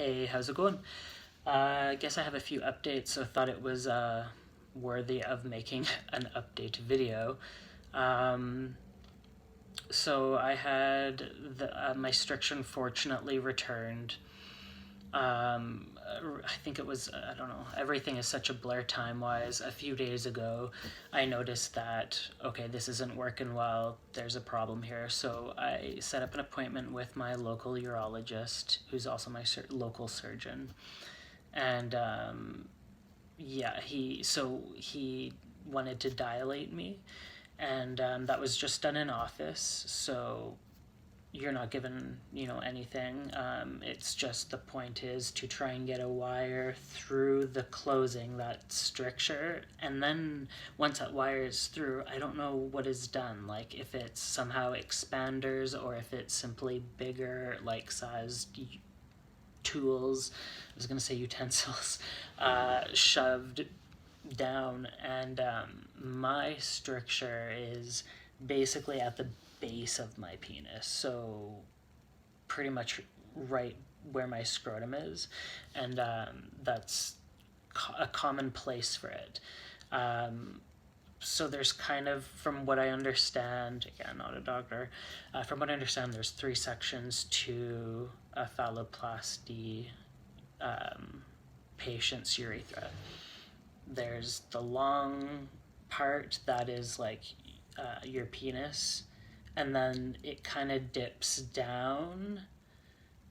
Hey, how's it going? I guess I have a few updates, so I thought it was worthy of making an update video. Um, so I had my stricture unfortunately returned. I think it was, I don't know, everything is such a blur time-wise. A few days ago, I noticed that, okay, this isn't working well, there's a problem here. So I set up an appointment with my local urologist, who's also my local surgeon. And yeah, he wanted to dilate me, and that was just done in office. So you're not given anything. It's just the point is to try and get a wire through the closing, that stricture, and then once that wire is through, I don't know what is done, like if it's somehow expanders or if it's simply bigger like sized tools, I was gonna say utensils, shoved down. And my stricture is basically at the base of my penis, so pretty much right where my scrotum is, and that's a common place for it. So there's kind of, from what I understand, again, not a doctor, from what I understand, there's 3 sections to a phalloplasty patient's urethra. There's the long part that is like your penis, and then it kind of dips down,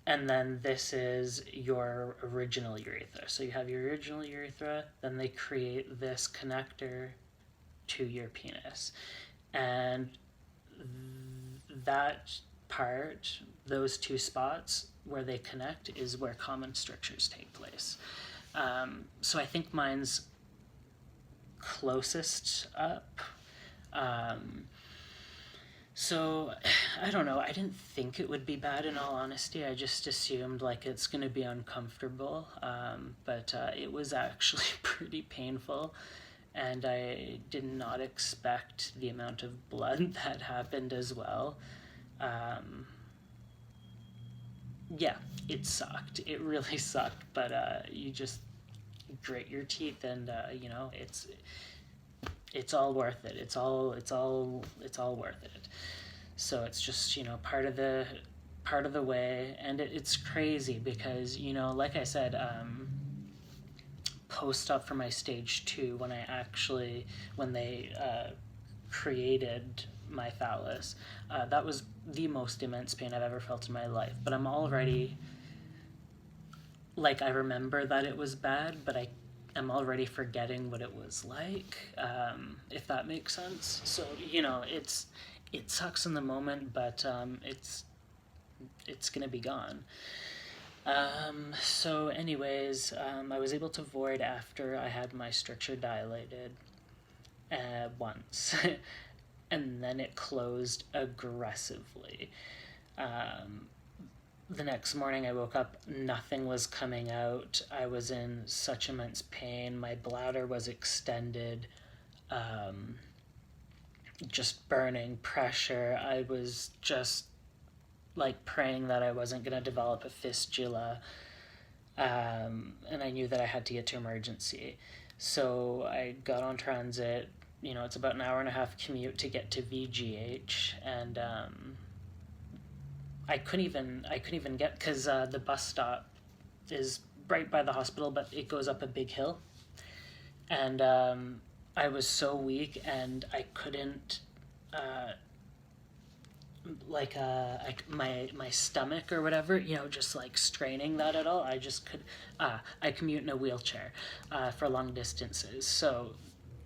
and then this is your original urethra. So you have your original urethra, then they create this connector to your penis, and that part, those 2 spots where they connect, is where common strictures take place. So I think mine's closest up. So I don't know, I didn't think it would be bad, in all honesty. I just assumed like it's going to be uncomfortable, but it was actually pretty painful, and I did not expect the amount of blood that happened as well. Yeah, it sucked. It really sucked, but you just grit your teeth, and it's all worth it. It's all worth it. So it's just part of the way, and it's crazy because like I said, post-op for my stage 2, when they created my phallus, that was the most immense pain I've ever felt in my life. But I'm already, like, I remember that it was bad, but I'm already forgetting what it was like, if that makes sense. So it sucks in the moment, but it's gonna be gone. So anyways, I was able to void after I had my stricture dilated once, and then it closed aggressively. The next morning I woke up, nothing was coming out. I was in such immense pain. My bladder was extended, just burning pressure. I was just like praying that I wasn't going to develop a fistula, and I knew that I had to get to emergency. So I got on transit. It's about an hour and a half commute to get to VGH, and I couldn't even get, because the bus stop is right by the hospital, but it goes up a big hill, and I was so weak, and I couldn't my stomach or whatever, just like straining that at all. I just could. I commute in a wheelchair for long distances, so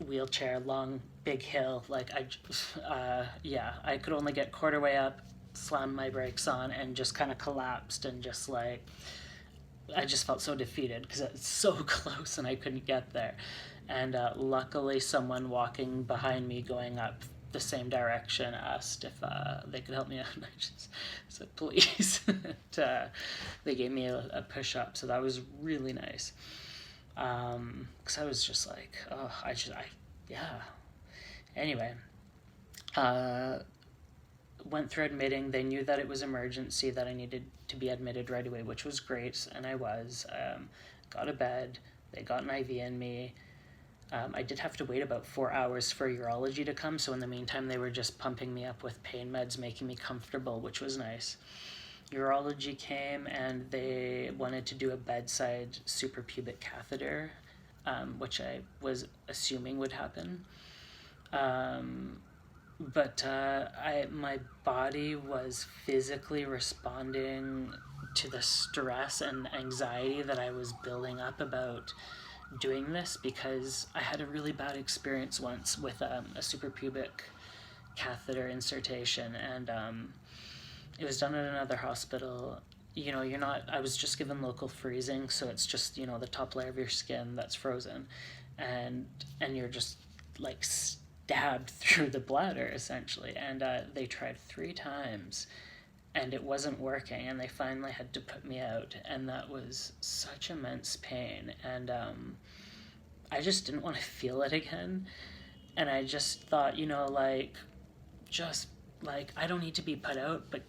wheelchair, long, big hill. Like I could only get quarter way up, slammed my brakes on, and just kind of collapsed, and just like I just felt so defeated because it's so close and I couldn't get there. And luckily, someone walking behind me going up the same direction asked if they could help me out, and I just said please. And they gave me a push-up, so that was really nice, because I was just like, oh, yeah. Anyway, went through admitting. They knew that it was emergency, that I needed to be admitted right away, which was great, and I was. Got a bed. They got an IV in me. I did have to wait about 4 hours for urology to come, so in the meantime, they were just pumping me up with pain meds, making me comfortable, which was nice. Urology came, and they wanted to do a bedside suprapubic catheter, which I was assuming would happen. But my body was physically responding to the stress and anxiety that I was building up about doing this, because I had a really bad experience once with a suprapubic catheter insertion, and it was done at another hospital. I was just given local freezing, so it's just, the top layer of your skin that's frozen, and you're just like stabbed through the bladder essentially. And they tried 3 times and it wasn't working, and they finally had to put me out, and that was such immense pain. And I just didn't want to feel it again, and I just thought, just I don't need to be put out, but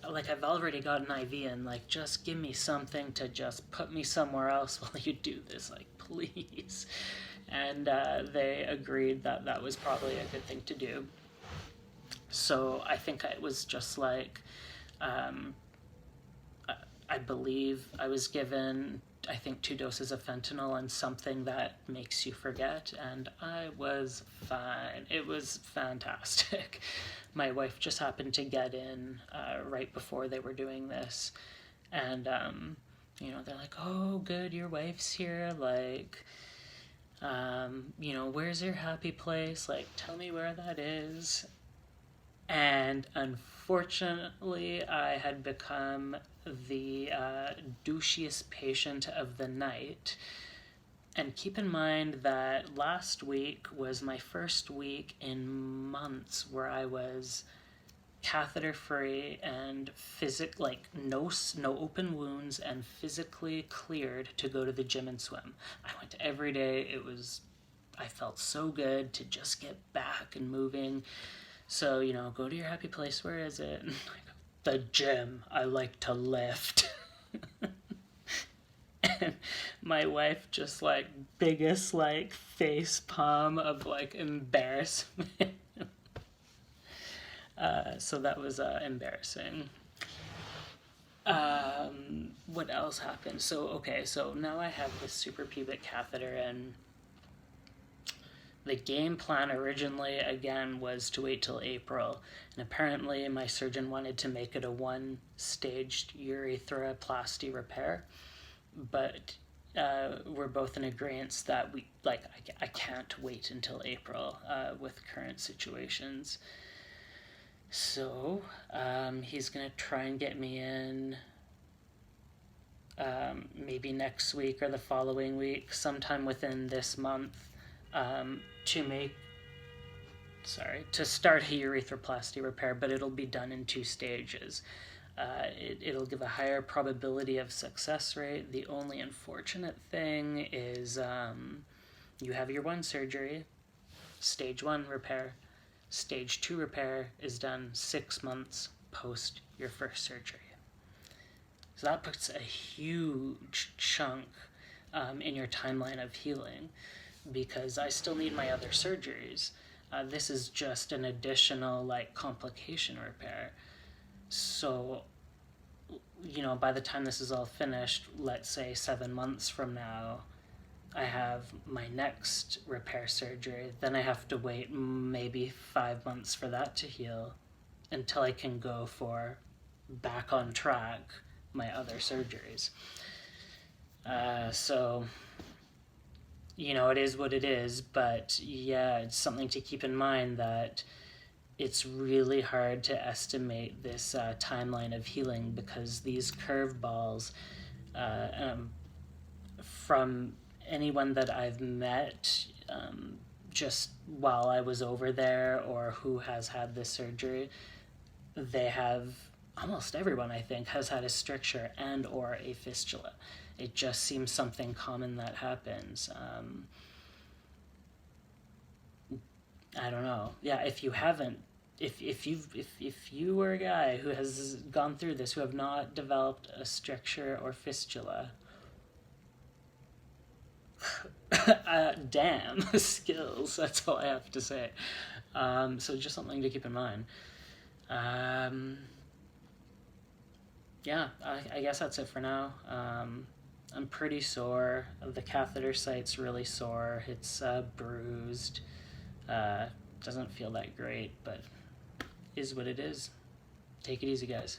I've already got an IV in, just give me something to just put me somewhere else while you do this, please. And they agreed that that was probably a good thing to do. So I think it was just I believe I was given, 2 doses of fentanyl and something that makes you forget, and I was fine. It was fantastic. My wife just happened to get in right before they were doing this, and they're like, "Oh, good, your wife's here. Where's your happy place? Tell me where that is." And unfortunately, I had become the douchiest patient of the night. And keep in mind that last week was my first week in months where I was catheter free and no open wounds, and physically cleared to go to the gym and swim. I went every day. I felt so good to just get back and moving. So, go to your happy place. Where is it? The gym. I like to lift. And my wife just biggest face palm of embarrassment. So that was embarrassing. What else happened? So now I have this suprapubic catheter, and the game plan originally, again, was to wait till April. And apparently my surgeon wanted to make it a 1-staged urethroplasty repair. But we're both in agreement that I can't wait until April with current situations. So he's going to try and get me in maybe next week or the following week, sometime within this month, to start a urethroplasty repair, but it'll be done in 2 stages. It'll give a higher probability of success rate. The only unfortunate thing is you have your 1 surgery, stage 1 repair. Stage 2 repair is done 6 months post your first surgery. So that puts a huge chunk in your timeline of healing, because I still need my other surgeries. This is just an additional complication repair. So, by the time this is all finished, let's say 7 months from now, I have my next repair surgery. Then I have to wait maybe 5 months for that to heal until I can go for, back on track, my other surgeries. So, it is what it is, but yeah, it's something to keep in mind that it's really hard to estimate this timeline of healing, because these curveballs, from anyone that I've met just while I was over there, or who has had this surgery, almost everyone, I think, has had a stricture and or a fistula. It just seems something common that happens. I don't know. Yeah, if you haven't if you were a guy who has gone through this, who have not developed a stricture or fistula, damn skills. That's all I have to say. So just something to keep in mind. Yeah, I guess that's it for now. I'm pretty sore. The catheter site's really sore. It's bruised. Doesn't feel that great, but is what it is. Take it easy, guys.